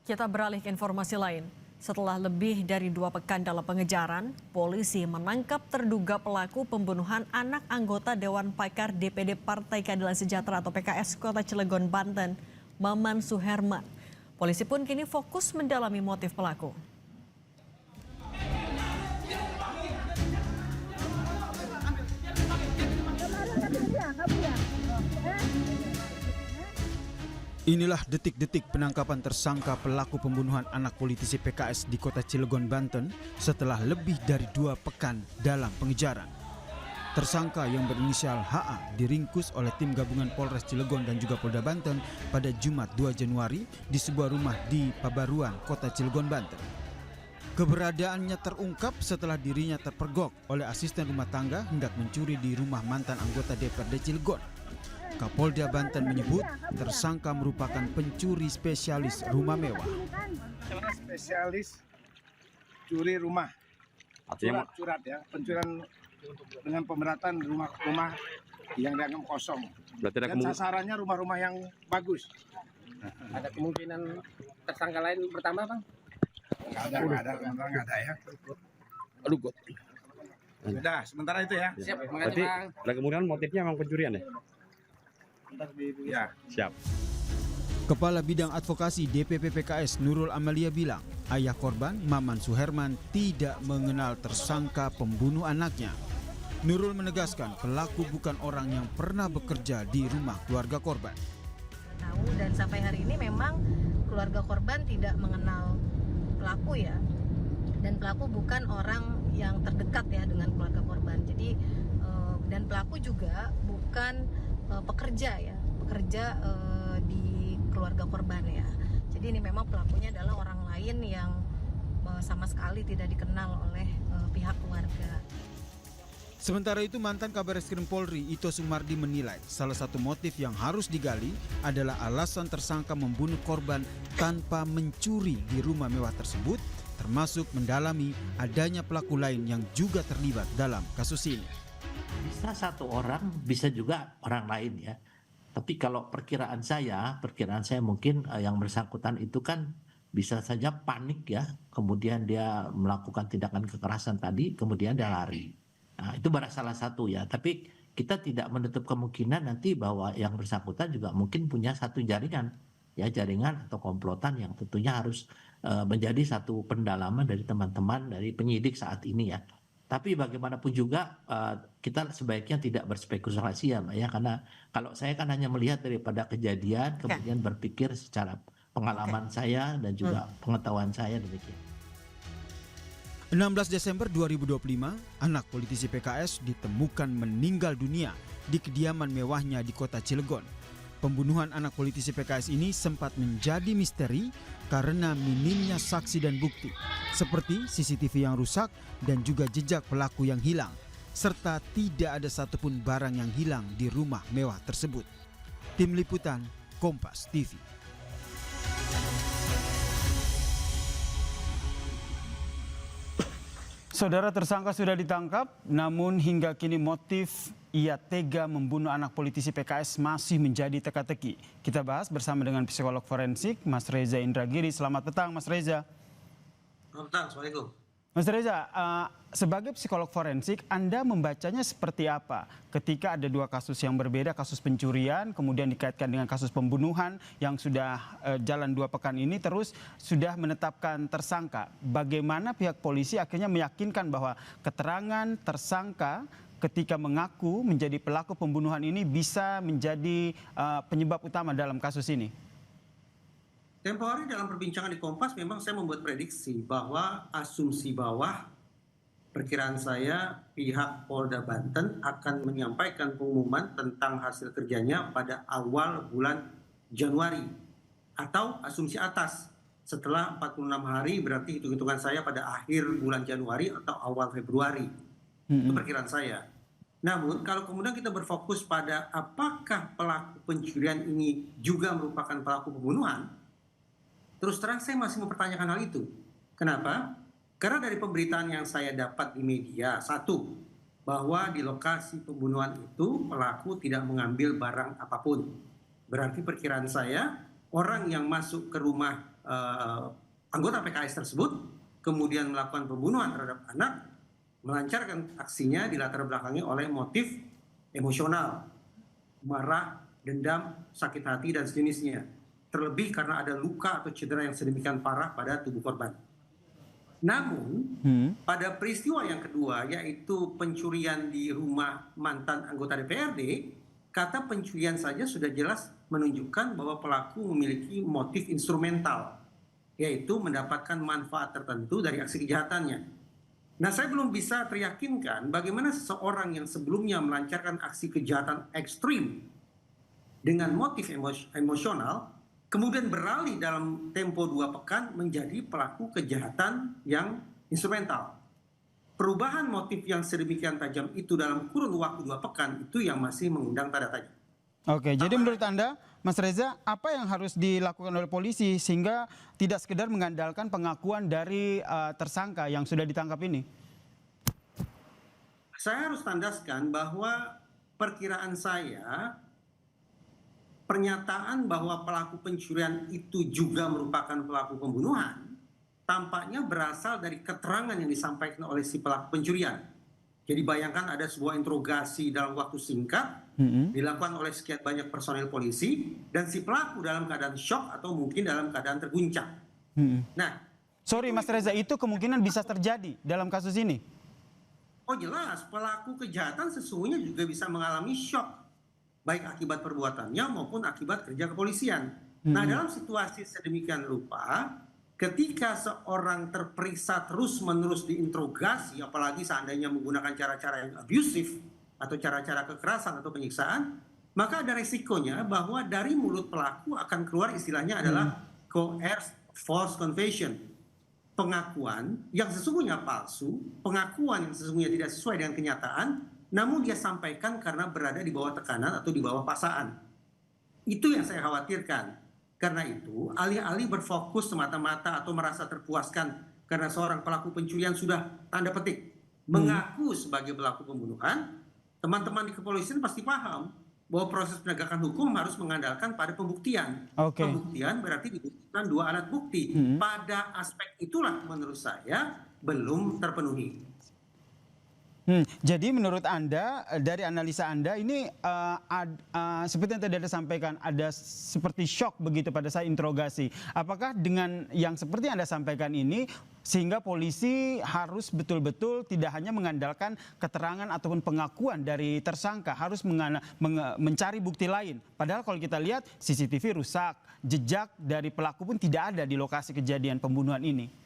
Kita beralih ke informasi lain. Setelah lebih dari 2 pekan dalam pengejaran, polisi menangkap terduga pelaku pembunuhan anak anggota Dewan Pakar DPD Partai Keadilan Sejahtera atau PKS Kota Cilegon, Banten, Maman Suherman. Polisi pun kini fokus mendalami motif pelaku. Inilah detik-detik penangkapan tersangka pelaku pembunuhan anak politisi PKS di Kota Cilegon, Banten setelah lebih dari 2 pekan dalam pengejaran. Tersangka yang berinisial HA diringkus oleh tim gabungan Polres Cilegon dan juga Polda Banten pada Jumat 2 Januari di sebuah rumah di Pabaruan, Kota Cilegon, Banten. Keberadaannya terungkap setelah dirinya terpergok oleh asisten rumah tangga hendak mencuri di rumah mantan anggota DPRD Cilegon. Kapolda Banten menyebut tersangka merupakan pencuri spesialis rumah mewah. Spesialis curi rumah, curat ya, pencurian dengan pemberatan rumah-rumah yang dianggap kosong. Dan sasarannya rumah-rumah yang bagus. Ada kemungkinan tersangka lain bertambah, Bang? Nggak ada ya. Aduh, God. Sudah, sementara itu ya. Siap, Berarti Bang. ada kemungkinan motifnya memang pencurian ya? Ya. Siap. Kepala Bidang Advokasi DPP PKS Nurul Amalia bilang, ayah korban Maman Suherman tidak mengenal tersangka pembunuh anaknya. Nurul menegaskan pelaku bukan orang yang pernah bekerja di rumah keluarga korban. Dan sampai hari ini memang keluarga korban tidak mengenal pelaku ya. Dan pelaku bukan orang yang terdekat ya dengan keluarga korban. Jadi dan pelaku juga bukan pekerja di keluarga korban ya. Jadi ini memang pelakunya adalah orang lain yang sama sekali tidak dikenal oleh pihak keluarga. Sementara itu mantan Kabareskrim Polri Ito Sumardi menilai salah satu motif yang harus digali adalah alasan tersangka membunuh korban tanpa mencuri di rumah mewah tersebut, termasuk mendalami adanya pelaku lain yang juga terlibat dalam kasus ini. Bisa satu orang, bisa juga orang lain ya. Tapi kalau perkiraan saya mungkin yang bersangkutan itu kan bisa saja panik ya, kemudian dia melakukan tindakan kekerasan tadi, kemudian dia lari. Nah, itu salah satu ya. Tapi kita tidak menutup kemungkinan nanti bahwa yang bersangkutan juga mungkin punya satu jaringan atau komplotan yang tentunya harus menjadi satu pendalaman dari teman-teman dari penyidik saat ini ya. Tapi bagaimanapun juga kita sebaiknya tidak berspekulasi ya Mbak ya, karena kalau saya kan hanya melihat daripada kejadian kemudian berpikir secara pengalaman saya dan juga pengetahuan saya demikian. 16 Desember 2025, anak politisi PKS ditemukan meninggal dunia di kediaman mewahnya di Kota Cilegon. Pembunuhan anak politisi PKS ini sempat menjadi misteri karena minimnya saksi dan bukti, seperti CCTV yang rusak dan juga jejak pelaku yang hilang, serta tidak ada satupun barang yang hilang di rumah mewah tersebut. Tim Liputan, Kompas TV. Saudara, tersangka sudah ditangkap, namun hingga kini motif ia tega membunuh anak politisi PKS masih menjadi teka-teki. Kita bahas bersama dengan psikolog forensik Mas Reza Indragiri. Selamat petang Mas Reza. Selamat petang, Assalamualaikum. Mas Reza, sebagai psikolog forensik, Anda membacanya seperti apa ketika ada 2 kasus yang berbeda, kasus pencurian, kemudian dikaitkan dengan kasus pembunuhan yang sudah jalan 2 pekan ini, terus sudah menetapkan tersangka. Bagaimana pihak polisi akhirnya meyakinkan bahwa keterangan tersangka ketika mengaku menjadi pelaku pembunuhan ini bisa menjadi penyebab utama dalam kasus ini? Tempo hari dalam perbincangan di Kompas memang saya membuat prediksi bahwa asumsi bawah perkiraan saya pihak Polda Banten akan menyampaikan pengumuman tentang hasil kerjanya pada awal bulan Januari, atau asumsi atas setelah 46 hari, berarti hitung-hitungan saya pada akhir bulan Januari atau awal Februari. Itu perkiraan saya. Namun kalau kemudian kita berfokus pada apakah pelaku pencurian ini juga merupakan pelaku pembunuhan, terus terang saya masih mempertanyakan hal itu. Kenapa? Karena dari pemberitaan yang saya dapat di media, satu, bahwa di lokasi pembunuhan itu pelaku tidak mengambil barang apapun. Berarti perkiraan saya, orang yang masuk ke rumah anggota PKS tersebut kemudian melakukan pembunuhan terhadap anak, melancarkan aksinya dilatar belakangi oleh motif emosional, marah, dendam, sakit hati, dan sejenisnya. Terlebih karena ada luka atau cedera yang sedemikian parah pada tubuh korban. Namun, pada peristiwa yang kedua, yaitu pencurian di rumah mantan anggota DPRD, kata pencurian saja sudah jelas menunjukkan bahwa pelaku memiliki motif instrumental, yaitu mendapatkan manfaat tertentu dari aksi kejahatannya. Nah, saya belum bisa teryakinkan bagaimana seseorang yang sebelumnya melancarkan aksi kejahatan ekstrim dengan motif emosional, kemudian beralih dalam tempo 2 pekan menjadi pelaku kejahatan yang instrumental. Perubahan motif yang sedemikian tajam itu dalam kurun waktu 2 pekan itu yang masih mengundang tanda tanya. Oke, jadi menurut Anda, Mas Reza, apa yang harus dilakukan oleh polisi sehingga tidak sekedar mengandalkan pengakuan dari tersangka yang sudah ditangkap ini? Saya harus tandaskan bahwa perkiraan saya, pernyataan bahwa pelaku pencurian itu juga merupakan pelaku pembunuhan tampaknya berasal dari keterangan yang disampaikan oleh si pelaku pencurian. Jadi bayangkan ada sebuah interogasi dalam waktu singkat dilakukan oleh sekian banyak personel polisi dan si pelaku dalam keadaan shock atau mungkin dalam keadaan terguncang. Nah, sorry Mas Reza, itu kemungkinan bisa terjadi dalam kasus ini? Oh jelas, pelaku kejahatan sesungguhnya juga bisa mengalami shock, baik akibat perbuatannya maupun akibat kerja kepolisian. Nah, dalam situasi sedemikian rupa, ketika seorang terperiksa terus-menerus diinterogasi, apalagi seandainya menggunakan cara-cara yang abusif atau cara-cara kekerasan atau penyiksaan, maka ada resikonya bahwa dari mulut pelaku akan keluar istilahnya adalah coerced false confession. Pengakuan yang sesungguhnya palsu, pengakuan yang sesungguhnya tidak sesuai dengan kenyataan, namun dia sampaikan karena berada di bawah tekanan atau di bawah paksaan. Itu yang saya khawatirkan. Karena itu, alih-alih berfokus semata-mata atau merasa terpuaskan karena seorang pelaku pencurian sudah tanda petik mengaku sebagai pelaku pembunuhan, teman-teman di kepolisian pasti paham bahwa proses penegakan hukum harus mengandalkan pada pembuktian. Pembuktian berarti dibutuhkan 2 alat bukti. Pada aspek itulah menurut saya belum terpenuhi. Jadi menurut Anda, dari analisa Anda ini seperti yang tadi Anda sampaikan, ada seperti shock begitu pada saat interogasi. Apakah dengan yang seperti yang Anda sampaikan ini, sehingga polisi harus betul-betul tidak hanya mengandalkan keterangan ataupun pengakuan dari tersangka, harus mencari bukti lain. Padahal kalau kita lihat CCTV rusak, jejak dari pelaku pun tidak ada di lokasi kejadian pembunuhan ini.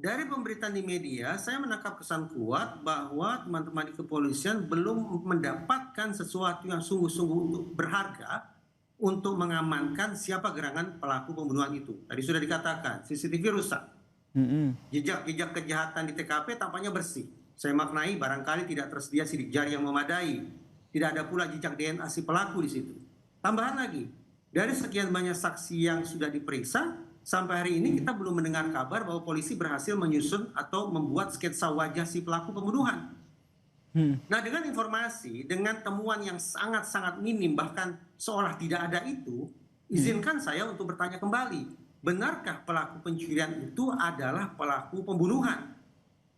Dari pemberitaan di media, saya menangkap kesan kuat bahwa teman-teman di kepolisian belum mendapatkan sesuatu yang sungguh-sungguh berharga untuk mengamankan siapa gerangan pelaku pembunuhan itu. Tadi sudah dikatakan, CCTV rusak. Jejak-jejak kejahatan di TKP tampaknya bersih. Saya maknai barangkali tidak tersedia sidik jari yang memadai. Tidak ada pula jejak DNA si pelaku di situ. Tambahan lagi, dari sekian banyak saksi yang sudah diperiksa, sampai hari ini kita belum mendengar kabar bahwa polisi berhasil menyusun atau membuat sketsa wajah si pelaku pembunuhan. Nah, dengan informasi, dengan temuan yang sangat-sangat minim, bahkan seolah tidak ada itu, izinkan saya untuk bertanya kembali, benarkah pelaku pencurian itu adalah pelaku pembunuhan?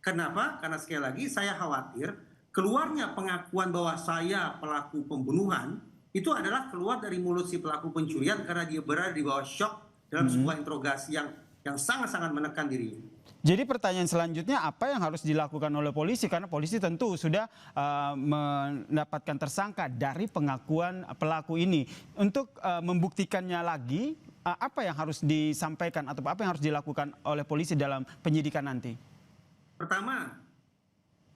Kenapa? Karena sekali lagi saya khawatir keluarnya pengakuan bahwa saya pelaku pembunuhan itu adalah keluar dari mulut si pelaku pencurian karena dia berada di bawah shock dalam sebuah interogasi yang sangat-sangat menekan dirinya. Jadi pertanyaan selanjutnya, apa yang harus dilakukan oleh polisi? Karena polisi tentu sudah mendapatkan tersangka dari pengakuan pelaku ini. Untuk membuktikannya lagi, apa yang harus disampaikan atau apa yang harus dilakukan oleh polisi dalam penyidikan nanti? Pertama,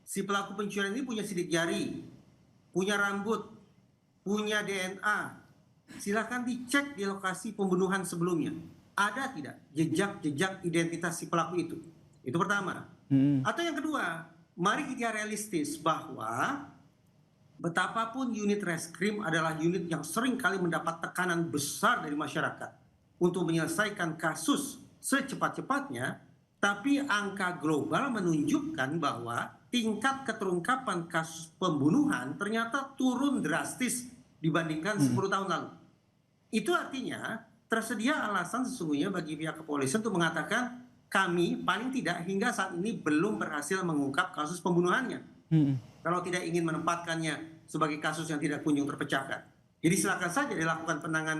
si pelaku pencurian ini punya sidik jari, punya rambut, punya DNA. Silakan dicek di lokasi pembunuhan sebelumnya. Ada tidak jejak-jejak identitas si pelaku itu? Itu pertama. Atau yang kedua, mari kita realistis bahwa betapapun unit reskrim adalah unit yang sering kali mendapat tekanan besar dari masyarakat untuk menyelesaikan kasus secepat-cepatnya, tapi angka global menunjukkan bahwa tingkat keterungkapan kasus pembunuhan ternyata turun drastis dibandingkan 10 tahun lalu. Itu artinya tersedia alasan sesungguhnya bagi pihak kepolisian untuk mengatakan kami paling tidak hingga saat ini belum berhasil mengungkap kasus pembunuhannya. Kalau tidak ingin menempatkannya sebagai kasus yang tidak kunjung terpecahkan. Jadi silakan saja dilakukan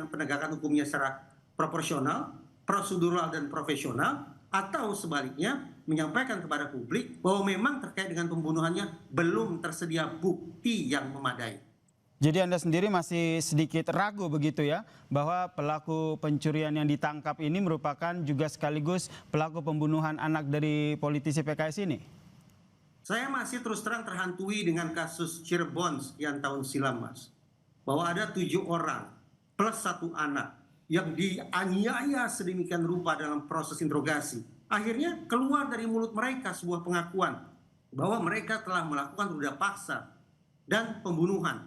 penegakan hukumnya secara proporsional, prosedural dan profesional, atau sebaliknya menyampaikan kepada publik bahwa memang terkait dengan pembunuhannya belum tersedia bukti yang memadai. Jadi Anda sendiri masih sedikit ragu begitu ya, bahwa pelaku pencurian yang ditangkap ini merupakan juga sekaligus pelaku pembunuhan anak dari politisi PKS ini? Saya masih terus terang terhantui dengan kasus Cirebon sekian tahun silam, Mas. Bahwa ada 7 orang plus 1 anak yang dianiaya sedemikian rupa dalam proses interogasi. Akhirnya keluar dari mulut mereka sebuah pengakuan bahwa mereka telah melakukan ruda paksa dan pembunuhan.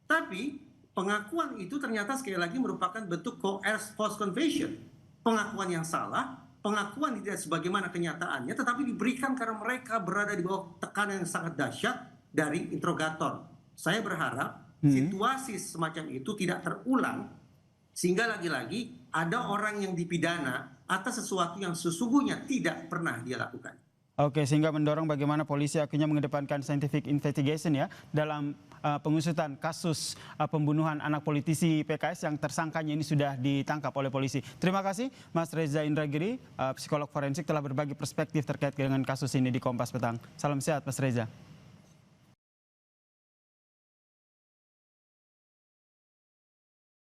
Tapi pengakuan itu ternyata sekali lagi merupakan bentuk coerced false confession. Pengakuan yang salah, pengakuan tidak sebagaimana kenyataannya, tetapi diberikan karena mereka berada di bawah tekanan yang sangat dahsyat dari interrogator. Saya berharap situasi semacam itu tidak terulang, sehingga lagi-lagi ada orang yang dipidana atas sesuatu yang sesungguhnya tidak pernah dia lakukan. Oke, sehingga mendorong bagaimana polisi akhirnya mengedepankan scientific investigation ya dalam pengusutan kasus pembunuhan anak politisi PKS yang tersangkanya ini sudah ditangkap oleh polisi. Terima kasih Mas Reza Indragiri, psikolog forensik, telah berbagi perspektif terkait dengan kasus ini di Kompas Petang. Salam sehat Mas Reza.